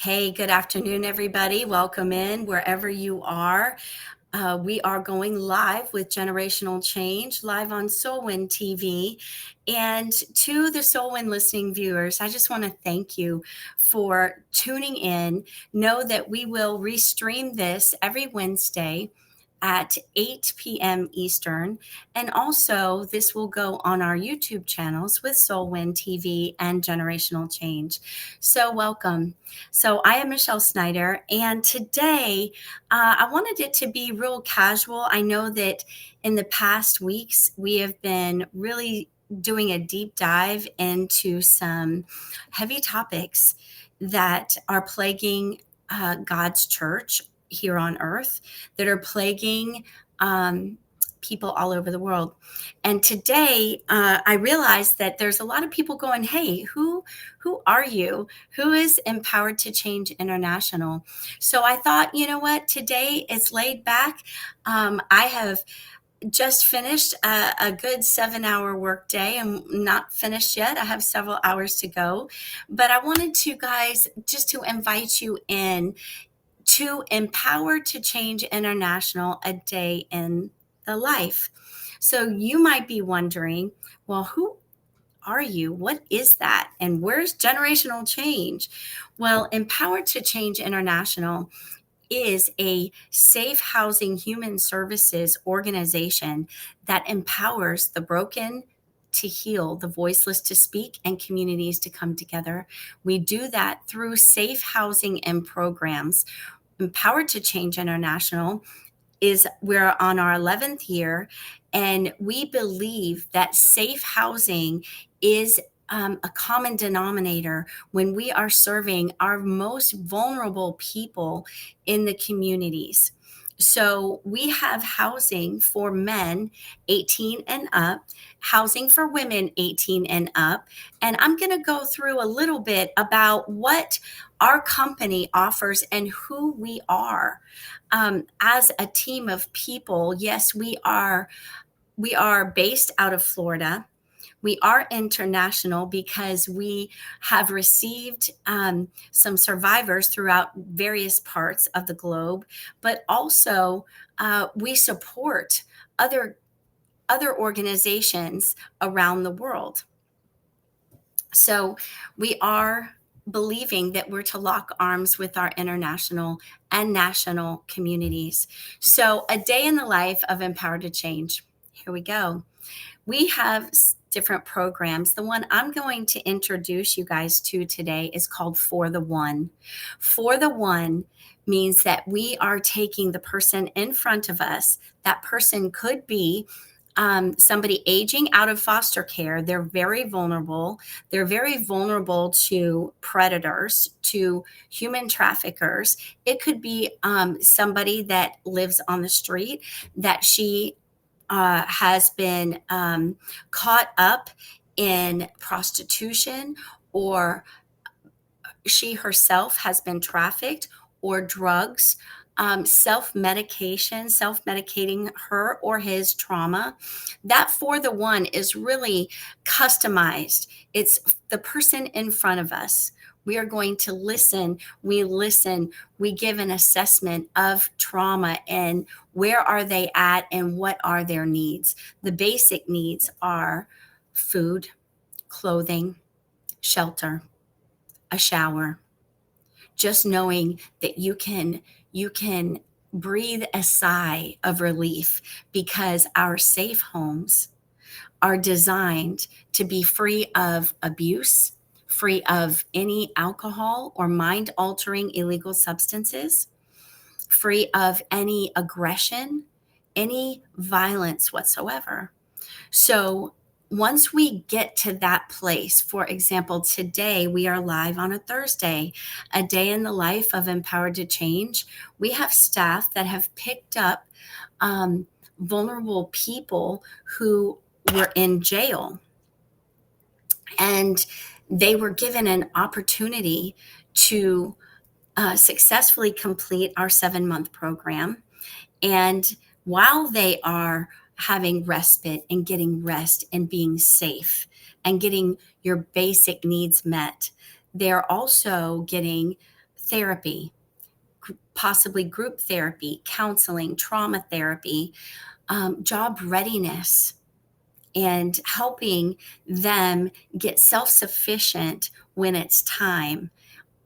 Hey, good afternoon, everybody. Welcome in wherever you are. We are going live with Generational Change, live on Soulwind TV. And to the Soulwind listening viewers, I just want to thank you for tuning in. Know that we will restream this every Wednesday at 8 p.m. Eastern. And also, this will go on our YouTube channels with Soulwind TV and Generational Change. So, welcome. So, I am Michele Snyder, and today I wanted it to be real casual. I know that in the past weeks, we have been really doing a deep dive into some heavy topics that are plaguing God's church here on earth, that are plaguing people all over the world. And today, I realized that there's a lot of people going, "Hey, who are you? Who is Empowered to Change International?" So I thought, you know what? Today it's laid back. I have just finished a good 7-hour workday. I'm not finished yet. I have several hours to go, but I wanted to, guys, just to invite you in to Empowered to Change International, a day in the life. So you might be wondering, well, who are you? What is that? And where's generational change? Well, Empowered to Change International is a safe housing human services organization that empowers the broken to heal, the voiceless to speak, and communities to come together. We do that through safe housing and programs. Empowered to Change International is we're on our 11th year, and we believe that safe housing is a common denominator when we are serving our most vulnerable people in the communities. So we have housing for men 18 and up, housing for women 18 and up. And I'm going to go through a little bit about what our company offers and who we are as a team of people. Yes, we are based out of Florida. We are international because we have received some survivors throughout various parts of the globe, but also we support other organizations around the world. So we are believing that we're to lock arms with our international and national communities. So, a day in the life of Empowered to Change. Here we go. We have different programs. The one I'm going to introduce you guys to today is called For the One. For the One means that we are taking the person in front of us. That person could be somebody aging out of foster care. They're very vulnerable. They're very vulnerable to predators, to human traffickers. It could be somebody that lives on the street, that she has been caught up in prostitution, or she herself has been trafficked, or drugs, self-medicating her or his trauma. That For the One is really customized. It's the person in front of us. We are going to listen. We give an assessment of trauma and where are they at and what are their needs. The basic needs are food, clothing, shelter, a shower. Just knowing that you can breathe a sigh of relief, because our safe homes are designed to be free of abuse, free of any alcohol or mind altering illegal substances, free of any aggression, any violence whatsoever. So once we get to that place, for example, today we are live on a Thursday, a day in the life of Empowered to Change. We have staff that have picked up vulnerable people who were in jail, and they were given an opportunity to successfully complete our 7-month program. And while they are having respite and getting rest and being safe and getting your basic needs met, they're also getting therapy, possibly group therapy, counseling, trauma therapy, job readiness, and helping them get self-sufficient when it's time.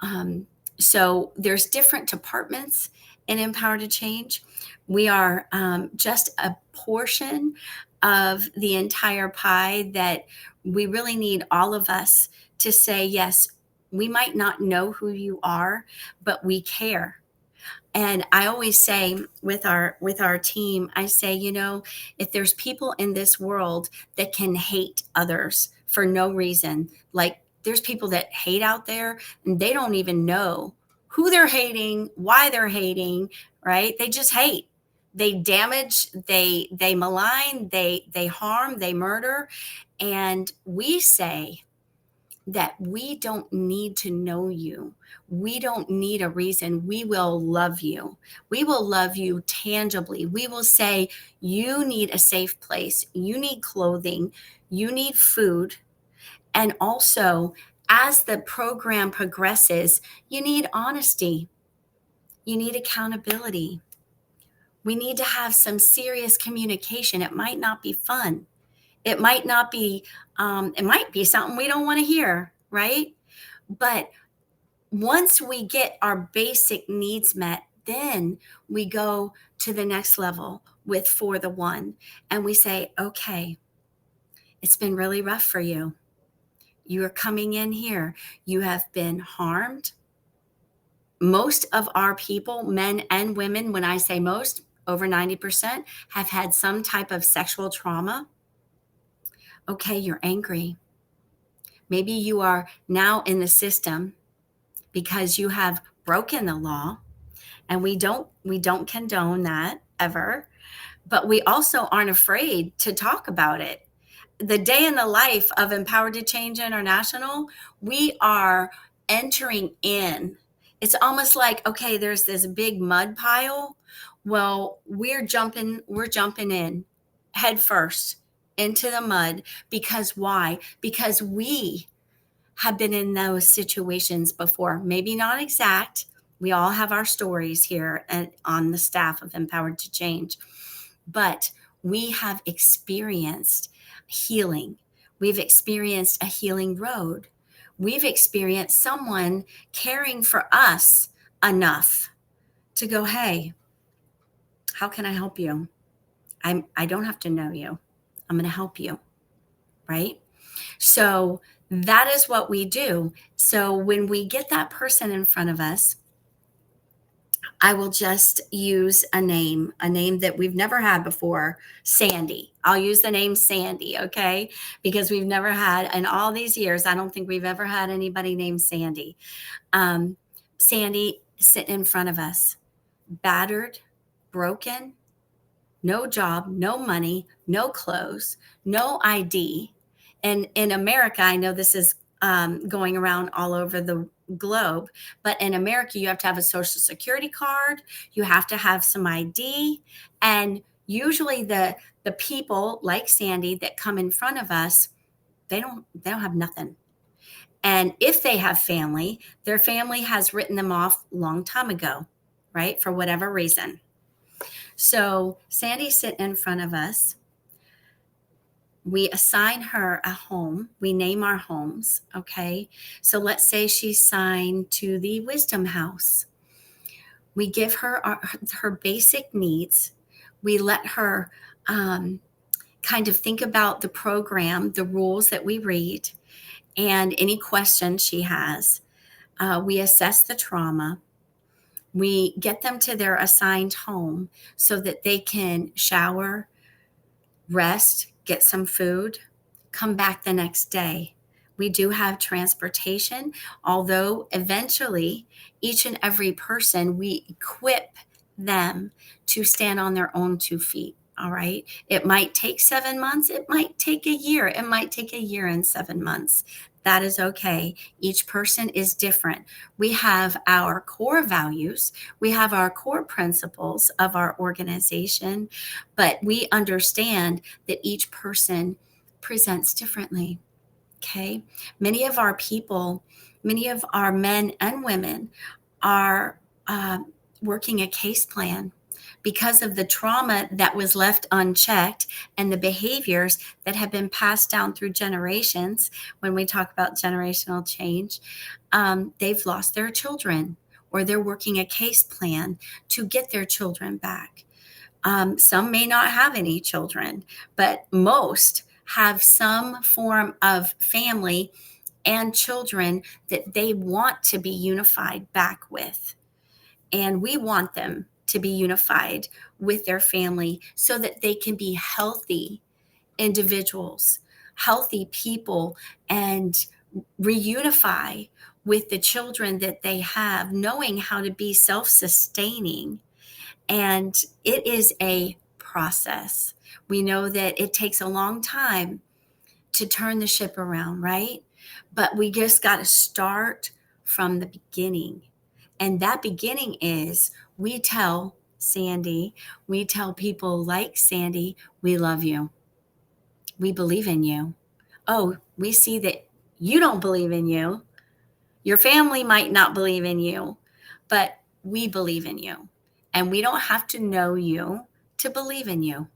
Um, so there's different departments in Empower to Change. We are just a portion of the entire pie that we really need all of us to say, yes, we might not know who you are, but we care. And I always say with our team, I say, if there's people in this world that can hate others for no reason, like there's people that hate out there and they don't even know who they're hating, why they're hating, right? They just hate. They damage, they malign, they harm, they murder. And we say, that we don't need to know you. We don't need a reason. We will love you. We will love you tangibly. We will say, you need a safe place. You need clothing. You need food. And also, as the program progresses, you need honesty. You need accountability. We need to have some serious communication. It might not be fun. It might not be, it might be something we don't want to hear, right? But once we get our basic needs met, then we go to the next level with For the One. And we say, okay, it's been really rough for you. You are coming in here. You have been harmed. Most of our people, men and women, when I say most, over 90%, have had some type of sexual trauma. Okay, you're angry. Maybe you are now in the system because you have broken the law, and we don't condone that ever, but we also aren't afraid to talk about it. The day in the life of Empowered to Change International, we are entering in. It's almost like, okay, there's this big mud pile. Well, we're jumping in head first into the mud. Because why? Because we have been in those situations before. Maybe not exact. We all have our stories here and on the staff of Empowered to Change, but we have experienced healing. We've experienced a healing road. We've experienced someone caring for us enough to go, hey, how can I help you? I don't have to know you. I'm going to help you, right? So that is what we do. So when we get that person in front of us, I will just use a name that we've never had before, Sandy. I'll use the name Sandy, okay? Because we've never had, in all these years, I don't think we've ever had anybody named Sandy. Um, Sandy sitting in front of us, battered, broken, no job, no money, no clothes, no ID. And in America, I know this is going around all over the globe, but in America, you have to have a social security card, you have to have some ID, and usually the people like Sandy that come in front of us, they don't have nothing. And if they have family, their family has written them off a long time ago, right? For whatever reason. So Sandy's sitting in front of us. We assign her a home. We name our homes. Okay. So let's say she's signed to the Wisdom House. We give her her basic needs. We let her kind of think about the program, the rules that we read, and any questions she has. We assess the trauma. We get them to their assigned home so that they can shower, rest, get some food, come back the next day. We do have transportation, although eventually each and every person, we equip them to stand on their own 2 feet. All right. It might take 7 months. It might take a year. It might take a year and 7 months. That is okay. Each person is different. We have our core values. We have our core principles of our organization, but we understand that each person presents differently. Okay. Many of our people, many of our men and women are working a case plan because of the trauma that was left unchecked and the behaviors that have been passed down through generations. When we talk about generational change, they've lost their children, or they're working a case plan to get their children back. Some may not have any children, but most have some form of family and children that they want to be unified back with. And we want them to be unified with their family so that they can be healthy individuals, healthy people, and reunify with the children that they have, knowing how to be self sustaining. And it is a process. We know that it takes a long time to turn the ship around, right? But we just got to start from the beginning. And that beginning is we tell Sandy, we tell people like Sandy, we love you. We believe in you. Oh, we see that you don't believe in you. Your family might not believe in you, but we believe in you. And we don't have to know you to believe in you.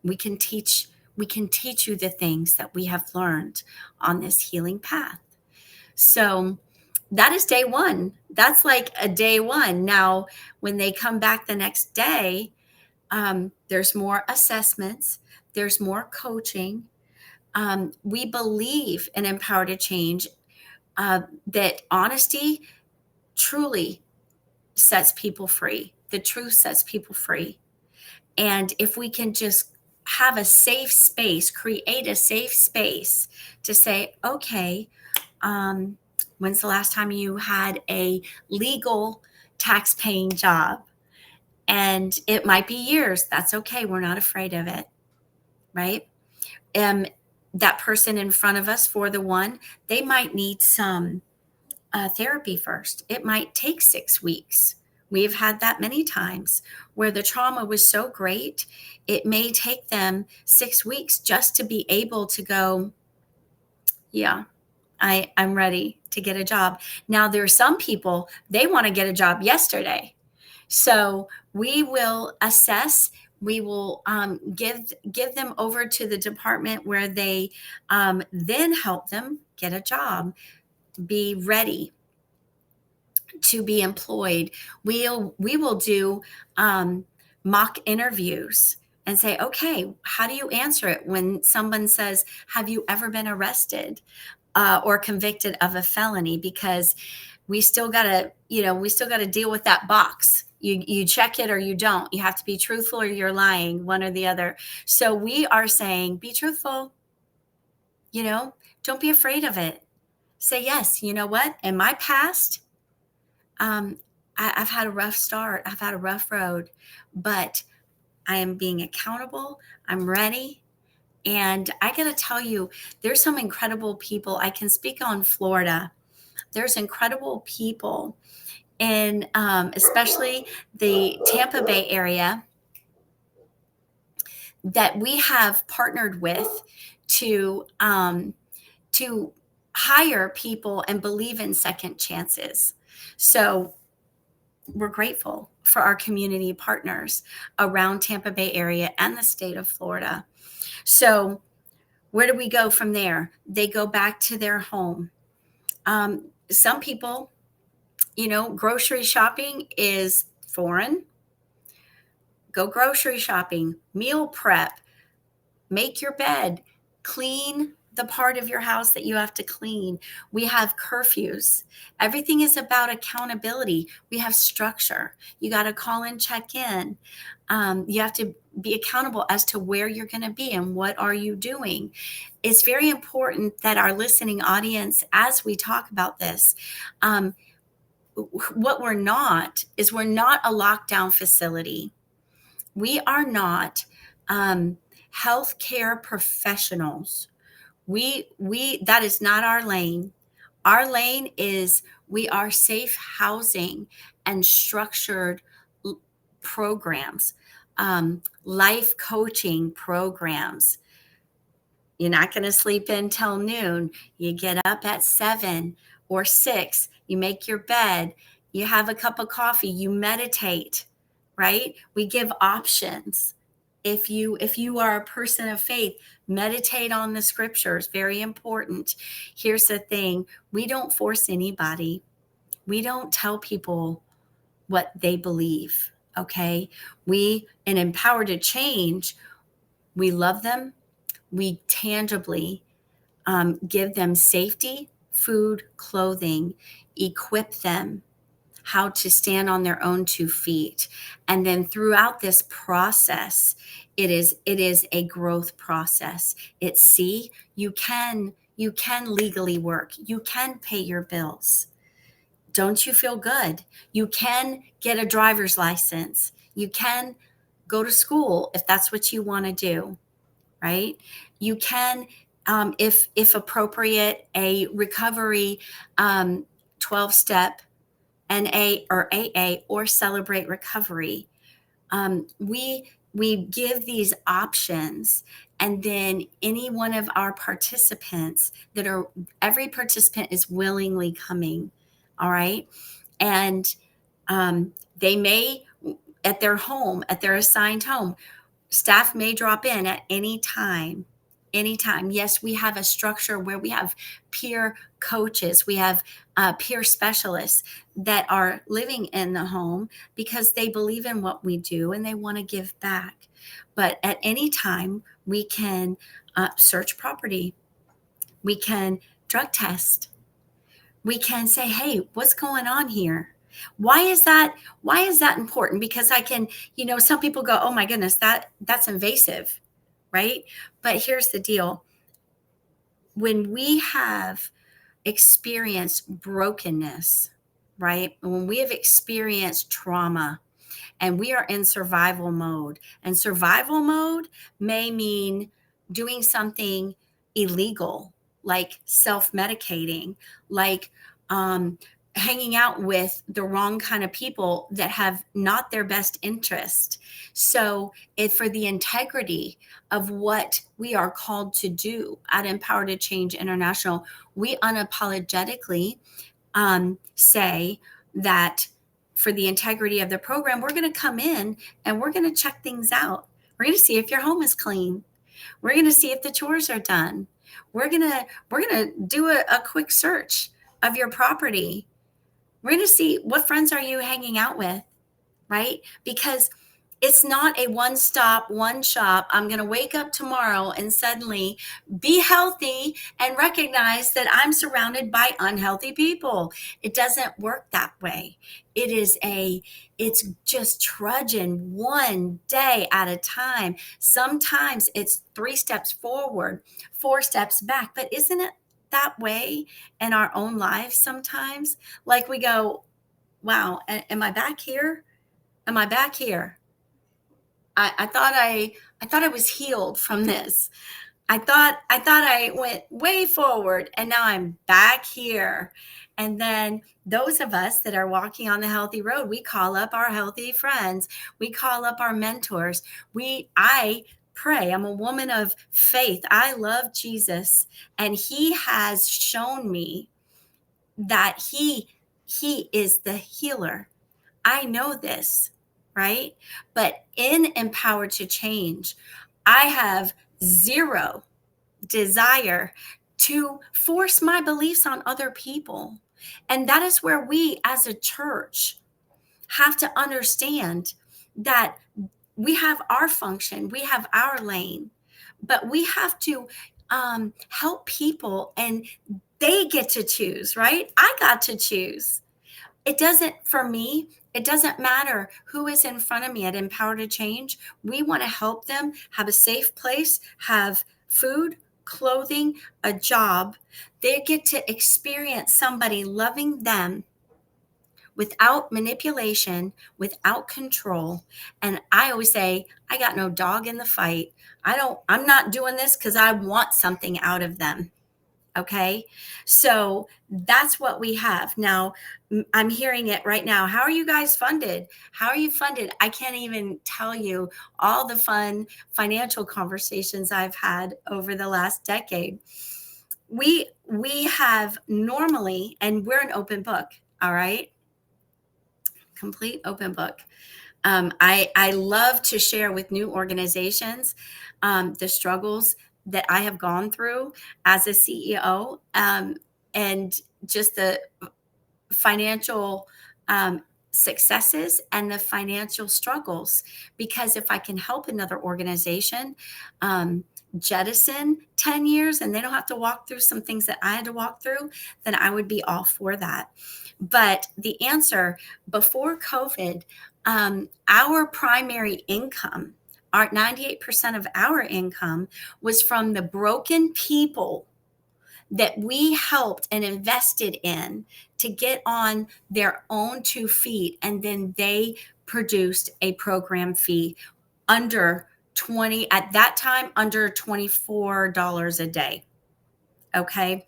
We can teach you the things that we have learned on this healing path. So that is day one. That's like a day one. Now, when they come back the next day, there's more assessments, there's more coaching. We believe in Empower to Change, that honesty truly sets people free. The truth sets people free. And if we can just have a safe space, create a safe space to say, okay, when's the last time you had a legal tax paying job? And it might be years. That's okay. We're not afraid of it, right? That person in front of us, for the one, they might need some therapy first. It might take 6 weeks. We've had that many times where the trauma was so great, it may take them 6 weeks just to be able to go, yeah, I'm ready to get a job. Now, there are some people, they want to get a job yesterday. So we will assess. We will give them over to the department where they then help them get a job, be ready to be employed. We will do mock interviews and say, okay, how do you answer it when someone says, have you ever been arrested or convicted of a felony? Because we still got to, we still got to deal with that box. You check it or you don't. You have to be truthful or you're lying, one or the other. So we are saying, be truthful. Don't be afraid of it. Say, yes, you know what? In my past, I've had a rough start. I've had a rough road, but I am being accountable. I'm ready. And I got to tell you, there's some incredible people. I can speak on Florida. There's incredible people in especially the Tampa Bay area that we have partnered with to to hire people and believe in second chances. So we're grateful for our community partners around Tampa Bay area and the state of Florida. So where do we go from there? They go back to their home. Some people, grocery shopping is foreign. Go grocery shopping, meal prep, make your bed, clean the part of your house that you have to clean. We have curfews. Everything is about accountability. We have structure. You got to call and check in. You have to be accountable as to where you're going to be and what are you doing. It's very important that our listening audience, as we talk about this, what we're not is we're not a lockdown facility. We are not healthcare professionals. We that is not our lane. Our lane is we are safe housing and structured programs, life coaching programs. You're not going to sleep until noon. You get up at 7 or 6. You make your bed. You have a cup of coffee, you meditate, right? We give options. If you are a person of faith, meditate on the scriptures, very important. Here's the thing, we don't force anybody. We don't tell people what they believe, okay? We in Empower to Change, we love them. We tangibly give them safety, food, clothing, equip them how to stand on their own 2 feet. And then throughout this process, it is a growth process. It's see, you can legally work. You can pay your bills. Don't you feel good? You can get a driver's license. You can go to school if that's what you want to do, right? You can, if appropriate, a recovery 12-step NA or AA or Celebrate Recovery. We give these options, and then any one of our participants that are every participant is willingly coming, all right, and they may at their home, at their assigned home, staff may drop in at any time. Anytime. Yes, we have a structure where we have peer coaches, we have peer specialists that are living in the home because they believe in what we do and they want to give back. But at any time, we can search property, we can drug test, we can say, hey, what's going on here? Why is that important? Because I can, some people go, oh my goodness, that's invasive, right? But here's the deal. When we have experienced brokenness, right? When we have experienced trauma, and we are in survival mode. And survival mode may mean doing something illegal, like self medicating, like hanging out with the wrong kind of people that have not their best interest. So, if for the integrity of what we are called to do at Empower to Change International, we unapologetically say that for the integrity of the program, we're going to come in and we're going to check things out. We're going to see if your home is clean. We're going to see if the chores are done. We're going to do a quick search of your property. We're going to see what friends are you hanging out with, right? Because it's not a one stop, one shop. I'm going to wake up tomorrow and suddenly be healthy and recognize that I'm surrounded by unhealthy people. It doesn't work that way. It's just trudging one day at a time. Sometimes it's 3 steps forward, 4 steps back, but isn't it that way in our own lives sometimes? Like we go, wow, am I back here? Am I back here? I thought I was healed from this. I thought I went way forward and now I'm back here. And then those of us that are walking on the healthy road, we call up our healthy friends. We call up our mentors. I pray. I'm a woman of faith. I love Jesus, and he has shown me that he is the healer. I know this, right? But in Empowered to Change, I have zero desire to force my beliefs on other people. And that is where we as a church have to understand that we have our function, we have our lane, but we have to help people, and they get to choose, right? I got to choose. It doesn't, for me, it doesn't matter who is in front of me at Empower to Change. We want to help them have a safe place, have food, clothing, a job. They get to experience somebody loving them without manipulation, without control. And I always say, I got no dog in the fight. I'm not doing this because I want something out of them. Okay. So that's what we have. Now, I'm hearing it right now. How are you guys funded? How are you funded? I can't even tell you all the fun financial conversations I've had over the last decade. We have normally, and we're an open book. All right. complete open book. I love to share with new organizations the struggles that I have gone through as a CEO, and just the financial um, successes and the financial struggles. Because if I can help another organization um, jettison 10 years and they don't have to walk through some things that I had to walk through, then I would be all for that. But the answer, before COVID, our primary income, our 98% of our income was from the broken people that we helped and invested in to get on their own 2 feet. And then they produced a program fee under 20, at that time, under $24 a day. Okay.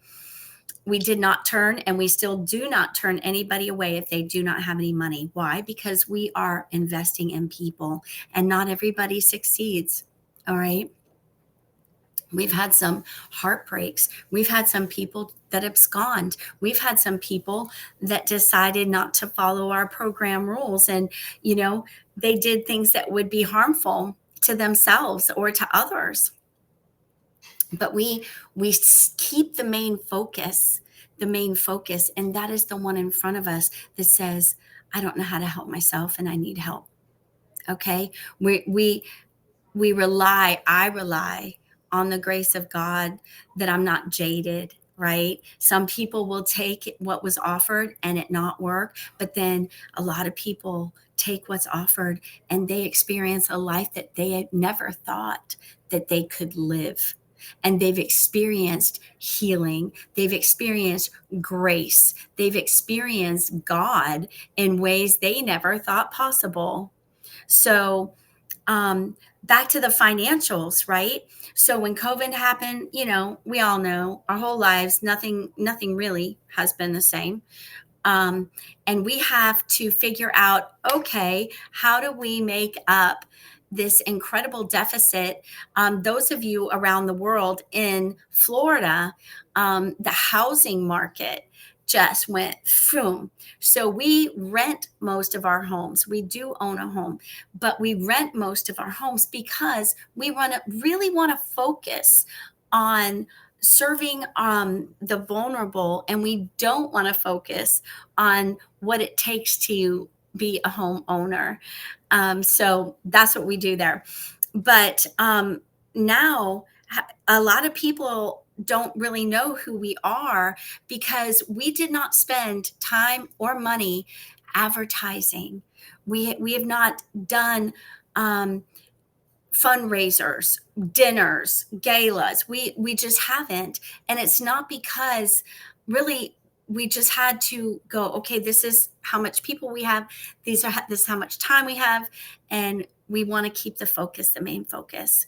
We did not turn, and we still do not turn anybody away if they do not have any money. Why? Because we are investing in people, and not everybody succeeds. All right. We've had some heartbreaks. We've had some people that abscond. We've had some people that decided not to follow our program rules. And, they did things that would be harmful to themselves or to others. But we keep the main focus, and that is the one in front of us that says, I don't know how to help myself and I need help. Okay. I rely on the grace of God, that I'm not jaded, right? Some people will take what was offered and it not work, but then a lot of people take what's offered and they experience a life that they had never thought that they could live. And they've experienced healing. They've experienced grace. They've experienced God in ways they never thought possible. So, back to the financials, right? So when COVID happened, we all know our whole lives, nothing really has been the same. Um, and we have to figure out, okay, how do we make up this incredible deficit? Those of you around the world, in Florida, the housing market just went boom. So we rent most of our homes. We do own a home, but we rent most of our homes because we really want to focus on serving the vulnerable, and we don't want to focus on what it takes to be a homeowner. So that's what we do there. But now a lot of people don't really know who we are because we did not spend time or money advertising. We have not done fundraisers, dinners, galas. We just haven't. And it's not because really we just had to go, okay, this is how much people we have. This is how much time we have. And we want to keep the main focus.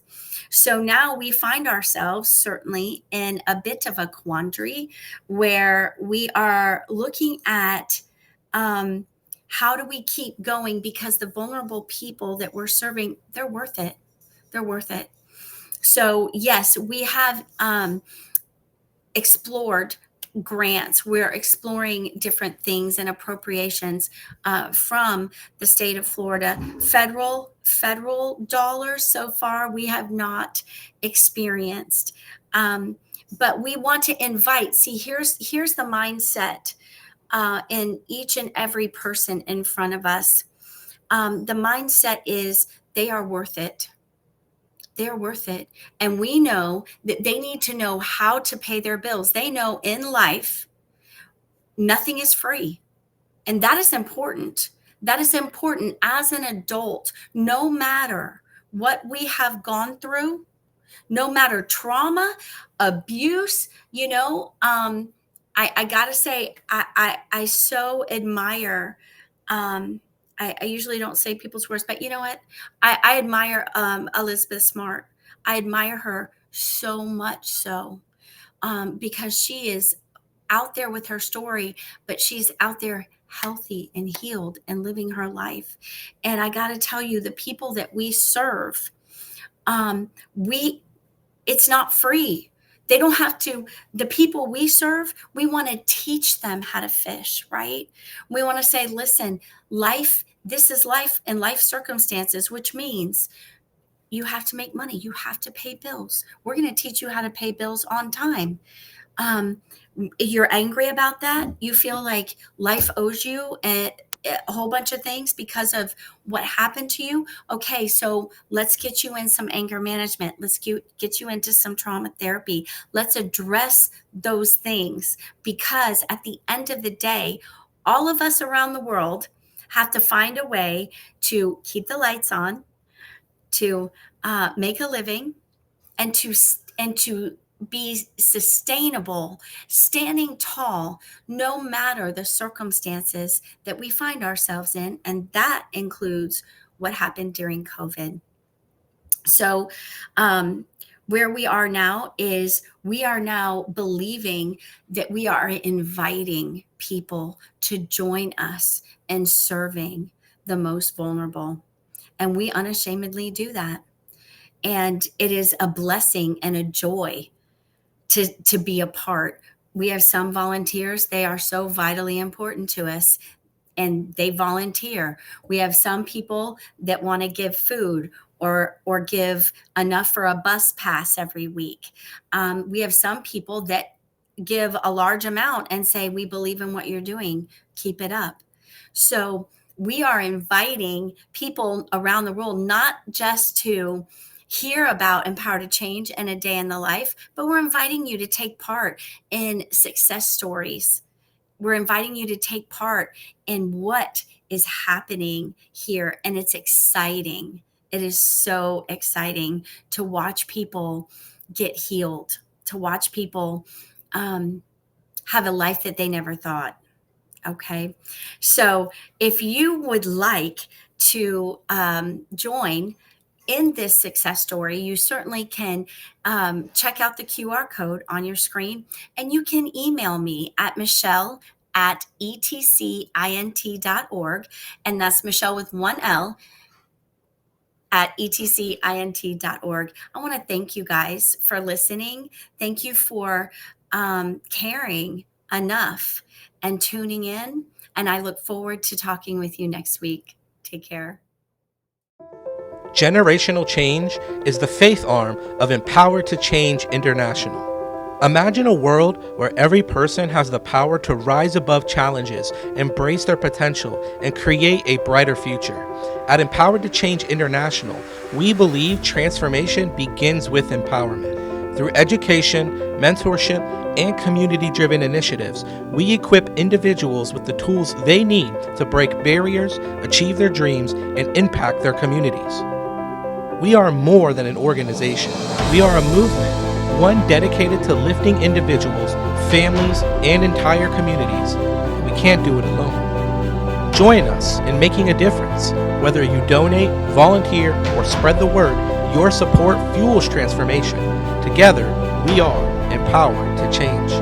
So now we find ourselves certainly in a bit of a quandary where we are looking at how do we keep going, because the vulnerable people that we're serving, they're worth it. They're worth it. So yes, we have explored grants. We're exploring different things and appropriations from the state of Florida. Federal dollars so far we have not experienced, but we want to invite. See, here's the mindset in each and every person in front of us. The mindset is they are worth it. They're worth it. And we know that they need to know how to pay their bills. They know in life, nothing is free. And that is important. That is important as an adult, no matter what we have gone through, no matter trauma, abuse, I gotta say, I so admire, I usually don't say people's words, but you know what? I admire Elizabeth Smart. I admire her so much so, because she is out there with her story, but she's out there healthy and healed and living her life. And I got to tell you, the people that we serve, we it's not free. They don't have to, the people we serve, we want to teach them how to fish, right? We want to say, listen, life, this is life and life circumstances, which means you have to make money. You have to pay bills. We're going to teach you how to pay bills on time. Um, you're angry about that. You feel like life owes you a whole bunch of things because of what happened to you. Okay, so let's get you in some anger management. Let's get you into some trauma therapy. Let's address those things, because at the end of the day, all of us around the world have to find a way to keep the lights on, to make a living, and to be sustainable, standing tall, no matter the circumstances that we find ourselves in. And that includes what happened during COVID. So, where we are now is we are now believing that we are inviting people to join us in serving the most vulnerable. And we unashamedly do that. And it is a blessing and a joy to be a part. We have some volunteers, they are so vitally important to us, and they volunteer. We have some people that want to give food or give enough for a bus pass every week. We have some people that give a large amount and say, we believe in what you're doing, keep it up. So we are inviting people around the world, not just to hear about Empower to Change and a day in the life, but we're inviting you to take part in success stories. We're inviting you to take part in what is happening here. And it's exciting. It is so exciting to watch people get healed, to watch people have a life that they never thought. Okay. So if you would like to join in this success story, you certainly can check out the QR code on your screen, and you can email me at michelle@etcint.org. And that's Michelle with one L at etcint.org. I want to thank you guys for listening. Thank you for caring enough and tuning in. And I look forward to talking with you next week. Take care. Generational Change is the faith arm of Empower to Change International. Imagine a world where every person has the power to rise above challenges, embrace their potential, and create a brighter future. At Empower to Change International, we believe transformation begins with empowerment. Through education, mentorship, and community-driven initiatives, we equip individuals with the tools they need to break barriers, achieve their dreams, and impact their communities. We are more than an organization. We are a movement, one dedicated to lifting individuals, families, and entire communities. We can't do it alone. Join us in making a difference. Whether you donate, volunteer, or spread the word, your support fuels transformation. Together, we are empowered to change.